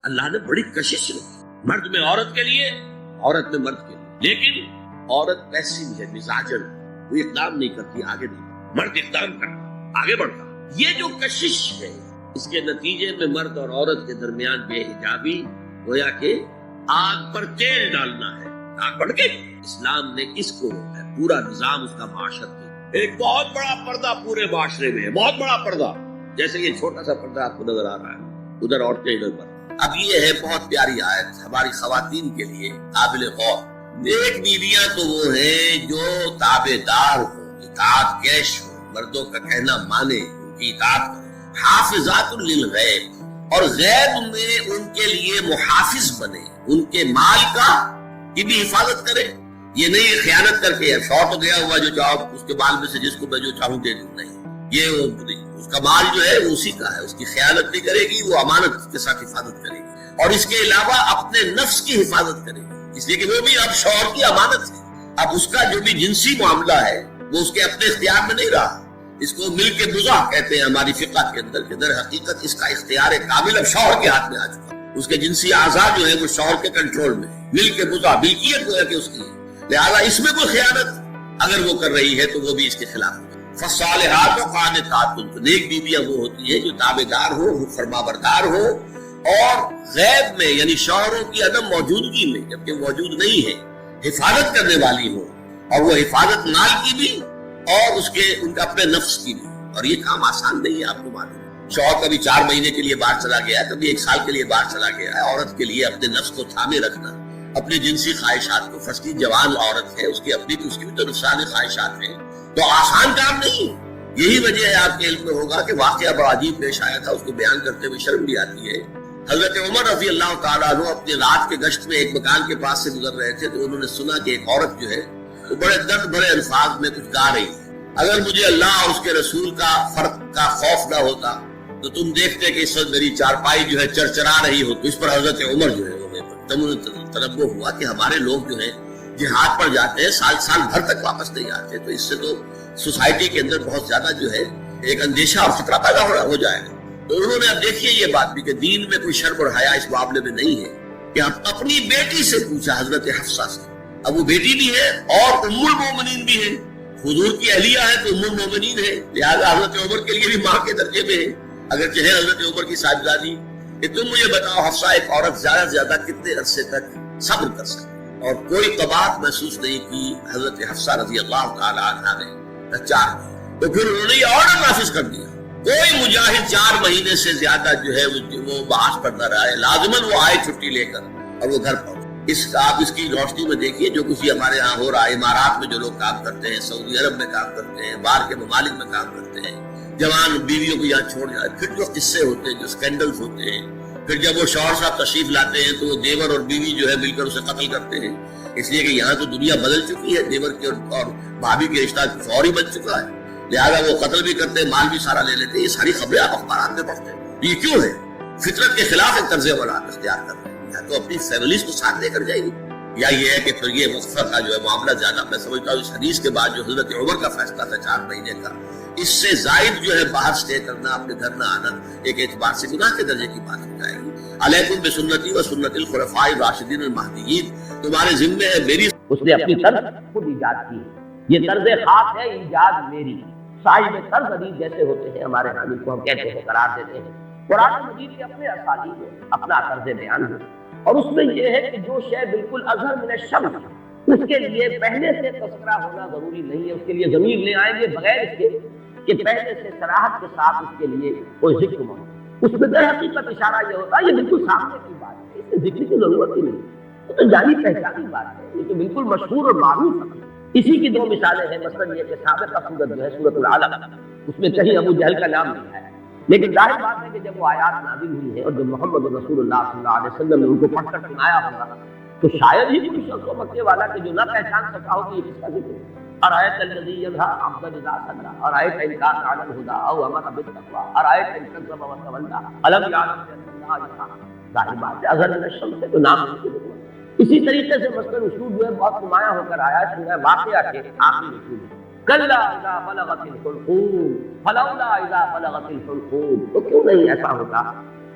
اللہ نے بڑی کشش رکھی، مرد میں عورت کے لیے، عورت میں مرد کے لیے، لیکن عورت ویسی بھی ہے مزاجن، وہ اقدام نہیں کرتی، آگے نہیں، مرد اقدام کرتا، آگے بڑھتا۔ یہ جو کشش ہے، اس کے نتیجے میں مرد اور عورت کے درمیان بے حجابی گویا کہ آگ پر تیل ڈالنا ہے، آگ بڑھ گئی۔ اسلام نے اس کو روکا ہے، پورا نظام اس کا معاشرت ہے، ایک بہت بڑا پردہ پورے معاشرے میں ہے، بہت بڑا پردہ، جیسے یہ چھوٹا سا پردہ آپ کو نظر آ رہا ہے، ادھر عورتیں ادھر پر۔ اب یہ ہے بہت پیاری آیت ہماری خواتین کے لیے قابل غور۔ نیک بیویاں تو وہ ہیں جو تابع دار ہو، اطاعت کیش ہو، مردوں کا کہنا مانے، ان کی اطاعت کرے، حافظات للغیب، اور غیب میں ان کے لیے محافظ بنے، ان کے مال کا کی بھی حفاظت کرے۔ یہ نہیں خیانت کر کے شوہر تو گیا ہوا جو چاہو اس کے مال میں سے جس کو میں جو چاہوں دے دوں، نہیں، یہ اس کا مال جو ہے وہ اسی کا ہے، اس کی خیانت نہیں کرے گی، وہ امانت کے ساتھ حفاظت کرے گی، اور اس کے علاوہ اپنے نفس کی حفاظت کرے گی، اس لیے کہ وہ بھی اب شوہر کی امانت ہے۔ اب اس کا جو بھی جنسی معاملہ ہے وہ اس کے اپنے اختیار میں نہیں رہا، اس کو مل کے بزا کہتے ہیں ہماری فقہ کے اندر، کہ در حقیقت اس کا اختیار کامل اب شوہر کے ہاتھ میں آ چکا، اس کے جنسی اعضاء جو ہے وہ شوہر کے کنٹرول میں، مل کے بزا، ملکیت جو ہے کہ اس کی، لہذا اس میں کوئی خیانت اگر وہ کر رہی ہے تو وہ بھی اس کے خلاف ہے۔ فالصالحات قانتات، نیک بیویاں وہ ہوتی ہیں جو تابعدار ہو، فرمانبردار ہو، اور غیب میں یعنی شوہروں کی عدم موجودگی میں جبکہ موجود نہیں ہے حفاظت کرنے والی ہو، اور وہ حفاظت مال کی بھی اور اس کے ان کا اپنے نفس کی بھی، اور یہ کام آسان نہیں ہے، آپ کو معلوم ہے۔ شوہر کبھی 4 مہینے کے لیے باہر چلا گیا ہے، کبھی 1 سال کے لیے باہر چلا گیا ہے، عورت کے لیے اپنے نفس کو تھامے رکھنا، اپنی جنسی خواہشات کو، فسٹی جوان عورت ہے، اس کی اپنی اس کی بھی تو نفسانی خواہشات ہیں، تو آسان کام نہیں ہے۔ یہی وجہ ہے، آپ کے علم میں ہوگا کہ واقعہ بڑا عجیب پیش آیا تھا، اس کو بیان کرتے ہوئے شرم بھی آتی ہے۔ حضرت عمر رضی اللہ تعالیٰ عنہ اپنے رات کے گشت میں ایک مکان کے پاس سے گزر رہے تھے، تو انہوں نے سنا کہ ایک عورت جو ہے وہ بڑے درد بھرے الفاظ میں کچھ گا رہی ہے۔ اگر مجھے اللہ اور اس کے رسول کا فرق کا خوف نہ ہوتا تو تم دیکھتے کہ اس وقت میری چارپائی جو ہے چرچرا رہی ہو۔ تو اس پر حضرت عمر جو ہے وہ تنبہ ہوا کہ ہمارے لوگ جو ہیں جہاد پر جاتے ہیں، سال بھر تک واپس نہیں آتے، تو اس سے تو سوسائٹی کے اندر بہت زیادہ جو ہے ایک اندیشہ اور خطرہ پیدا ہو جائے گا۔ تو انہوں نے اب دیکھیے یہ بات بھی کہ دین میں کوئی شرم اور حیا اس معاملے میں نہیں ہے، کہ اپنی بیٹی سے پوچھا، حضرت حفصہ سے، اب وہ بیٹی بھی ہے اور ام المومنین بھی ہے، حضور کی اہلیہ ہے تو ام المومنین ہے، لہذا حضرت عمر کے لیے بھی ماں کے درجے میں ہے، اگرچہ ہے حضرت عمر کی صاحبزادی، کہ تم مجھے بتاؤ حفصہ ایک عورت زیادہ سے زیادہ کتنے عرصے تک صبر کر سکتی؟ اور کوئی قباحت محسوس نہیں کی حضرت حفصہ رضی اللہ تعالی عنہا نے 4 مہینے، تو پھر انہوں نے یہ آرڈر نافذ کر دیا، کوئی مجاہد 4 مہینے سے زیادہ جو ہے وہ بحث پر نہ رہے، لازماً وہ آئے چھٹی لے کر اور وہ گھر پہنچے۔ آپ اس کی روشنی میں دیکھیے جو کچھ ہمارے ہاں ہو رہا ہے، امارات میں جو لوگ کام کرتے ہیں، سعودی عرب میں کام کرتے ہیں، باہر کے ممالک میں کام کرتے ہیں، جوان بیویوں کو یہاں چھوڑ جائے، پھر جو قصے ہوتے ہیں، جو سکینڈلز ہوتے ہیں، پھر جب وہ شوہر صاحب تشریف لاتے ہیں تو وہ دیور اور بیوی جو ہے مل کر اسے قتل کرتے ہیں، اس لیے کہ یہاں تو دنیا بدل چکی ہے، دیور کی اور بھابھی کے رشتہ کچھ اور ہی بن چکا ہے، لہٰذا وہ قتل بھی کرتے ہیں، مال بھی سارا لے لیتے ہیں۔ یہ ساری خبریں آپ اخبارات میں پڑھتے ہیں۔ یہ کیوں ہے؟ فطرت کے خلاف ایک طرز اولاد اختیار کر رہے ہیں، یا تو اپنی فیملیز کو ساتھ لے کر جائے گی، یا یہ ہے کہ پھر یہ وقفہ کا جو ہے معاملہ زیادہ، میں سمجھتا ہوں اس حدیث کے بعد جو حضرت عمر کا فیصلہ تھا 4 مہینے کا، اس سے زائد جو ہے باہر سٹے کرنا، اپنے گھر نہ آنا، ایک اعتبار سے گناہ کے درجے کی بات ہو جائے گی۔ علیکم بسنتی و سنت الخلفاء الراشدین المہدیین، تمہارے ذمے ہے میری، اس نے اپنی طرز خود ایجاد کی ہے، یہ طرز خاص ہے، ایجاد میری، صاحب طرز ادیب جیسے ہوتے ہیں ہمارے حامی کو ہم کہتے ہیں، قرار دیتے ہیں۔ قرآن مجید کے اپنے اسالیب ہے، اپنا طرز بیان ہے، اور اس میں یہ ہے کہ جو شے بالکل اظہر من الشمس، اس کے لیے پہلے سے تذکرہ ہونا ضروری نہیں ہے، اس کے لیے ضمیر لے آئیں گے بغیر اس کے کہ پہلے سے صراحت کے ساتھ اس کے لیے کوئی ذکر ہو، اس میں در حقیقت اشارہ یہ ہوتا ہے یہ بالکل سامنے کی بات ہے، اس میں ذکر کی ضرورت ہی نہیں، یہ تو جانی پہچانی بات ہے، یہ تو بالکل مشہور اور معروف ہے۔ اسی کی 2 مثالیں ہیں، مثلا یہ کہ سابقہ سورت جو ہے سورۃ العلق، اس میں کہیں ابو جہل کا نام نہیں ہے، لیکن ظاہر بات ہے کہ جب وہ آیات نازل ہوئی ہیں اور جب محمد رسول اللہ صلی اللہ علیہ وسلم نے ان کو پڑھ کر سنایا ہوگا تو شاید ہی کوئی شخص و مکے والا کہ جو نہ پہچان سکا ہو کہ یہ کس کا ذکر ہے۔ ارایت الذی ینہی عبدا اذا صلی، ارایت ان کان علی الہدی او امر بالتقوی، ارایت ان کذب وتولی، الم یعلم بان اللہ یرا۔ ظاہر بات ہے اظہر من الشمس تو نام نہیں ہے۔ اسی طریقے سے مثلا اسلوب جو ہے بہت نمایاں ہو کر آیا ہے سورہ واقعہ کے آخری رسول کلا اذا بلغت الحلقوم فلولا اذا بلغت الحلقوم، تو کیوں نہیں ایسا ہوتا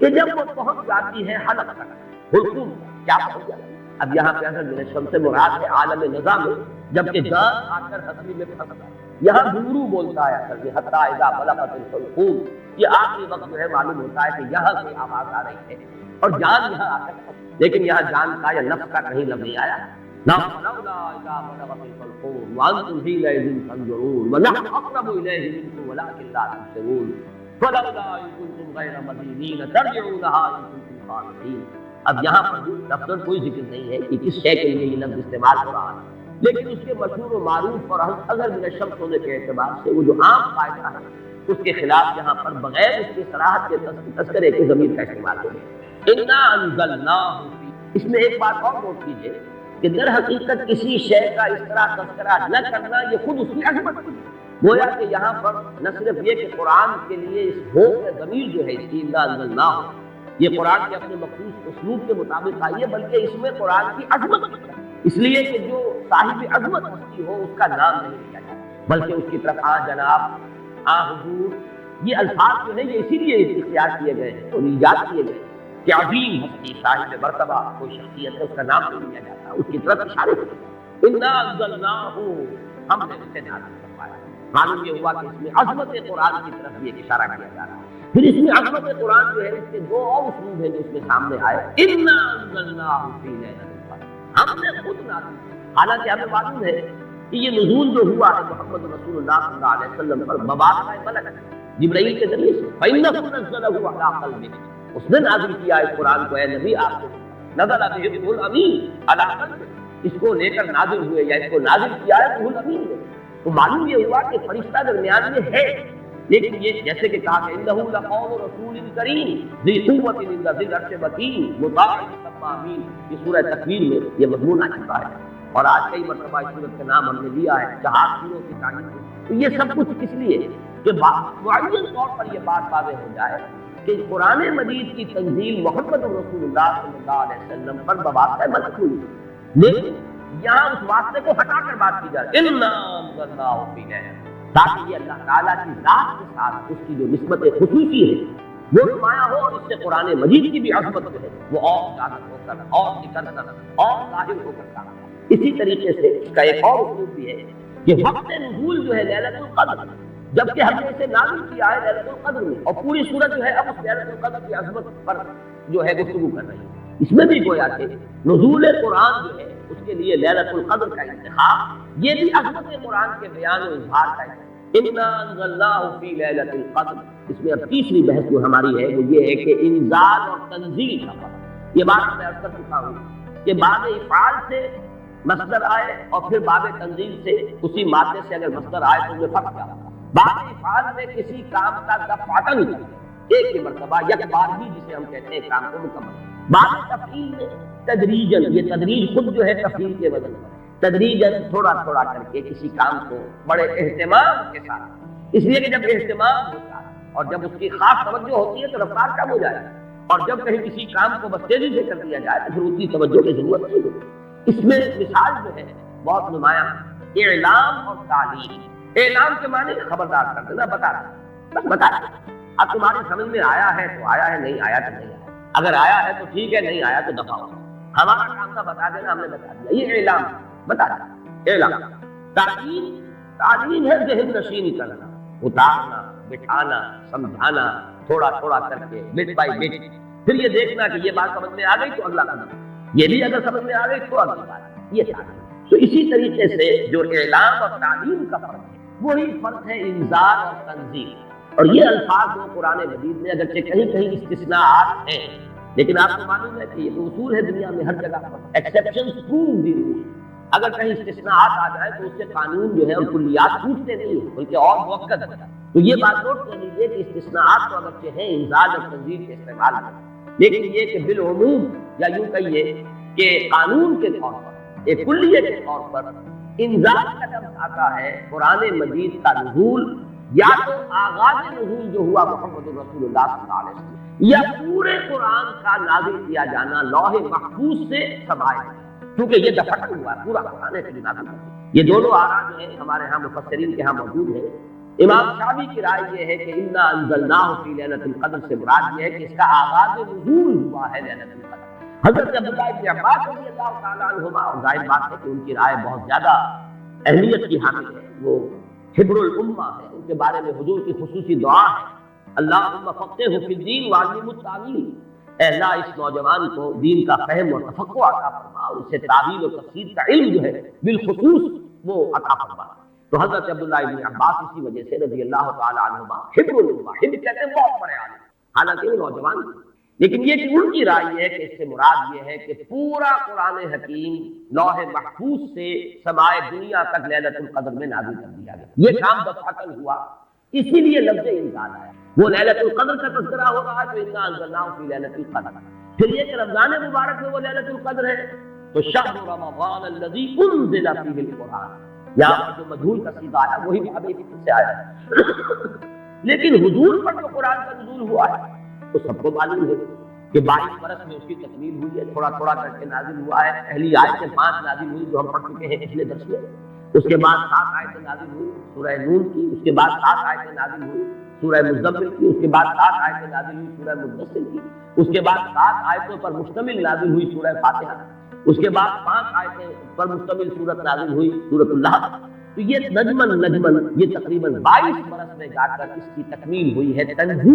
کہ جب وہ پہنچ جاتی ہے حلق تک، حلقوم کیا پہنچ جاتی ہے۔ اب یہاں پہ اصل من الشمس سے مراد ہے عالم نظام میں، جبکہ جان آ کر حصری میں پھنس گیا۔ یہاں گورو بولتا ہے اصل میں حتی اذا بلغت الحلقوم، یہ آخری وقت جو ہے معلوم ہوتا ہے کہ یہاں سے آواز آ رہی ہے اور جان یہاں آ کر، لیکن یہاں جان کا یا نفس کا کہیں لفظ نہیں آیا۔ فلولا اذا بلغت الحلقوم وانتم حينئذ تنظرون ونحن اقرب اليه منكم ولكن لا تبصرون فلولا ان كنتم غير مدينين ترجعونها ان كنتم صادقين۔ اب یہاں پر لفظ کوئی ذکر نہیں ہے کہ کس شے کے لیے یہ لفظ استعمال ہو رہا ہے، لیکن اس کے مشہور و معروف اور اگر من الشمس ہونے کے اعتبار سے وہ جو عام قاعدہ ہے اس کے خلاف یہاں پر بغیر اس کی صراحت کے تذکرے کے ضمیر کا استعمال ہو گیا۔ انا انزلناہ فی، اس میں ایک بات اور نوٹ کیجیے کہ در حقیقت کسی شے کا اس طرح تذکرہ نہ کرنا یہ خود اس کی عظمت ہے۔ گویا کہ یہاں پر نہ صرف یہ کہ قرآن کے لیے اس ہو کا ضمیر جو ہے اس کی انا انزلناہ، یہ قرآن کے اپنے مخصوص اسلوب کے مطابق آئی ہے، بلکہ اس میں قرآن کی عظمت ہے، اس لیے کہ جو صاحب عظمت ہستی ہو اس کا نام نہیں لیا جائے، بلکہ اس کی طرف آ جناب، آ حضور، یہ الفاظ جو ہے یہ اسی لیے اختیار کیے گئے ہیں اور ایجاد کیے گئے کہ عظیم ہستی صاحب مرتبہ کوئی شخصیت ہے اس کا نام نہیں لیا جاتا، اس کی طرف اشارے کرتے ہیں۔ انا انزلناہ، ہم نے اسے نازل فرمایا۔ معلوم یہ ہوا کہ اس میں عظمت قرآن کی طرف بھی ایک اشارہ کیا جا رہا ہے۔ پھر اس میں عظمت قرآن جو ہے اس کے دو اور اسلوب ہیں جو اس میں سامنے آئے۔ انا انزلناہ فی لیلۃ القدر، ہم نے خود نازل کیا۔ حالانکہ ہمیں معلوم ہے کہ یہ نزول جو ہوا ہے محمد رسول اللہ صلی اللہ علیہ وسلم پر بواسطہ ملک جبرائیل کے ذریعے سے، فإنه نزله على قلبك، اس نے نازل کیا اس قرآن کو، اے نبی آپ کو نزل به الروح الامین علی قلبک، اس کو لے کر نازل ہوئے یا اس کو نازل کیا ہے روح الامین نے۔ تو معلوم یہ ہوا کہ فرشتہ درمیان میں ہے، لیکن یہ جیسے کہ کہا کہ انہ لقول رسول کریم ذی قوت عند ذی العرش مکین مطاع ثم امین، یہ سورہ تکویر میں یہ مضمون آ چکا ہے، اور آج کئی مرتبہ اس سورت کا نام ہم نے لیا ہے جہاں سوروں کی تعریف ہے۔ تو یہ سب کچھ اس لیے کہ معین طور پر یہ بات واضح ہو جائے کہ قرآن مجید کی تنزیل محمد رسول اللہ صلی اللہ علیہ وسلم پر بواسطہ ملک ہوئی، لیکن یہاں اس واسطے کو ہٹا کر بات کی جائے انا انزلناہ فی لیلۃ، تاکہ یہ اللہ تعالیٰ کی ذات کے ساتھ اس کی جو نسبت خصوصی ہے وہ نمایاں ہو، اور اس سے قرآن مجید کی بھی عظمت جو ہے وہ اور زیادہ ہو کر اور نکل کر اور ظاہر ہو کر سامنے۔ اسی طریقے سے اس کا ایک اور اسلوب بھی ہے کہ وقت نزول جو ہے لیلۃ القدر، جبکہ ہم نے اسے نازل کیا ہے لیلۃ القدر میں، اور پوری سورت جو ہے اب اس لیلۃ القدر کی عظمت پر جو ہے گفتگو کر رہی ہے۔ اس میں بھی گویا کہ نزول قرآن جو ہے اس کے لیے لیلۃ القدر کا انتخاب یہ بھی عظمت قرآن کے بیان و اظہار کا ہے۔ انا انزلناہ فی لیلۃ القدر، اس میں اب تیسری بحث جو ہماری ہے وہ یہ ہے کہ انزال اور تنزیل کا فرق۔ یہ بات میں عرض کر چکا ہوں کہ باب افعال سے مصدر آئے اور پھر باب تنزیل سے اسی مادے سے اگر مصدر آئے تو اس میں فرق کیا ہوگا۔ باب افعال میں کسی کام کا دفعتاً ایک ہی مرتبہ یک بار بھی جسے ہم کہتے ہیں کام کو مکمل۔ باب تفعیل میں تدریجاً، یہ تدریج خود جو ہے تفعیل کے وزن پر، تدریجاً تھوڑا تھوڑا کر کے کسی کام کو بڑے اہتمام کے ساتھ، اس لیے کہ جب اہتمام ہوتا ہے اور جب اس کی خاص توجہ ہوتی ہے تو رفتار کم ہو جائے گا، اور جب کہیں کسی کام کو بس تیزی سے کر دیا جائے تو پھر اتنی توجہ کی ضرورت نہیں ہوتی۔ اس میں مثال جو ہے بہت نمایاں اعلام اور تعلیم۔ اعلام کے معنی خبردار کر دینا، بتا دینا، بس بتا دینا۔ اب تمہاری سمجھ میں آیا ہے تو آیا ہے، نہیں آیا تو نہیں آیا، اگر آیا ہے تو ٹھیک ہے، نہیں آیا تو دفع ہو۔ ہمارا کام تھا بتا دینا، ہم نے بتا دیا، یہ اعلام بتا دینا۔ اعلام تعلیم، تعلیم ہے ذہن نشین کرنا، اتارنا، بٹھانا، سمجھانا، تھوڑا تھوڑا کر کے بٹ بائی بٹ، پھر یہ دیکھنا کہ یہ بات سمجھ میں آ گئی تو اگلا قدم، یہ بھی اگر سمجھ میں آ گئی تو اگلی بات، یہ تعلیم۔ تو اسی طریقے سے جو اعلام اور تعلیم کا فرق ہے وہی فرق ہے انذار اور تنزیل۔ اور یہ الفاظ جو قرآن مجید میں اگرچہ کہیں کہیں استثناءات ہیں، لیکن آپ کو معلوم ہے کہ یہ تو اصول ہے دنیا میں ہر جگہ پر، ایکسیپشنز پروو دی رول۔ اگر کہیں استثناءات آ جائیں تو اس سے قانون جو ہے اور کلیات ٹوٹتے نہیں ہیں بلکہ اور موقت ہوتا ہے۔ تو یہ بات نوٹ کر لیجیے کہ استثناءات تو اگرچہ ہیں انذار اور تنزیل کے استعمال میں، لیکن یہ کہ بالعموم یا یوں کہیے کہ قانون کے طور پر، ایک کلیے کے طور پر انذار کا لفظ آتا ہے قرآن مجید کا نزول، یا تو آغاز نزول جو ہوا محمد رسول اللہ صلی اللہ علیہ وسلم، یا پورے قرآن کا نازل کیا جانا لوح محفوظ سے سمائے، کیونکہ یہ دفعہ ہوا پورا قرآن ہے نازل۔ یہ دونوں آراء جو ہیں ہمارے ہاں مفسرین کے ہاں موجود ہیں۔ امام شافعی کی رائے یہ ہے کہ انا انزلناہ فی لیلۃ القدر سے مراد یہ ہے کہ اس کا آغاز نزول ہوا ہے لیلۃ القدر۔ حضرت عبداللہ بن عباس رضی اللہ تعالیٰ عنہما، اور ظاہر بات ہے کہ ان کی رائے بہت زیادہ اہمیت کی حامل ہے، وہ حبر الامہ ہے، ان کے بارے میں حضور کی خصوصی دعا ہے، اللہم فقہہ فی الدین وعلمہ التاویل، اے اللہ اس نوجوان کو دین کا فہم اور تفقہ عطا فرما، اور اسے تعویل اور تفسیر کا علم جو ہے بالخصوص وہ عطا فرما۔ تو حضرت عبداللہ بن عباس اسی وجہ سے رضی اللہ تعالیٰ عنہما حبر الامہ، حبر کہتے ہیں بہت بڑے عالم، حالانکہ وہ نوجوان تھے، لیکن یہ کہ ان کی رائے یہ ہے کہ اس سے مراد یہ ہے کہ پورا قرآن حکیم لوح محفوظ سے سمائے دنیا تک لیلۃ القدر میں نازل کر دیا گیا۔ یہ کام دفعتاً ہوا، اسی لیے لفظ انزال آیا۔ وہ لیلۃ القدر کا تذکرہ ہو رہا ہے تو انا انزلناہ فی لیلۃ القدر، پھر یہ کہ رمضان مبارک میں وہ لیلۃ القدر ہے تو شہر رمضان الذی انزل فیہ القرآن، یہاں پر جو مجہول کا صیغہ آیا وہی باب فکر سے آیا ہے۔ لیکن حضور پر جو قرآن کا نزول ہوا ہے تو سب کو معلوم ہے کہ 22 برس میں اس کی تکمیل ہوئی ہے، تھوڑا تھوڑا کر کے نازل ہوا ہے۔ پہلی آیتیں 5 نازل ہوئی جو ہم پڑھ چکے ہیں پچھلے درس میں، اس کے بعد 7 آیتیں نازل ہوئی سورہ نون کی، اس کے بعد 7 آیتیں نازل ہوئی سورہ مزمل کی، اس کے بعد 7 آیتیں نازل ہوئی سورہ مدثر کی، اس کے بعد 7 آیتوں پر مشتمل نازل ہوئی سورہ فاتحہ، اس کے بعد 5 آیتیں پر مشتمل سورت نازل ہوئی سورۃ اللہ۔ تو یہ نجمن یہ تقریباً 22 برس میں جا کر اس کی تکمیل ہوئی ہے۔ تنزیل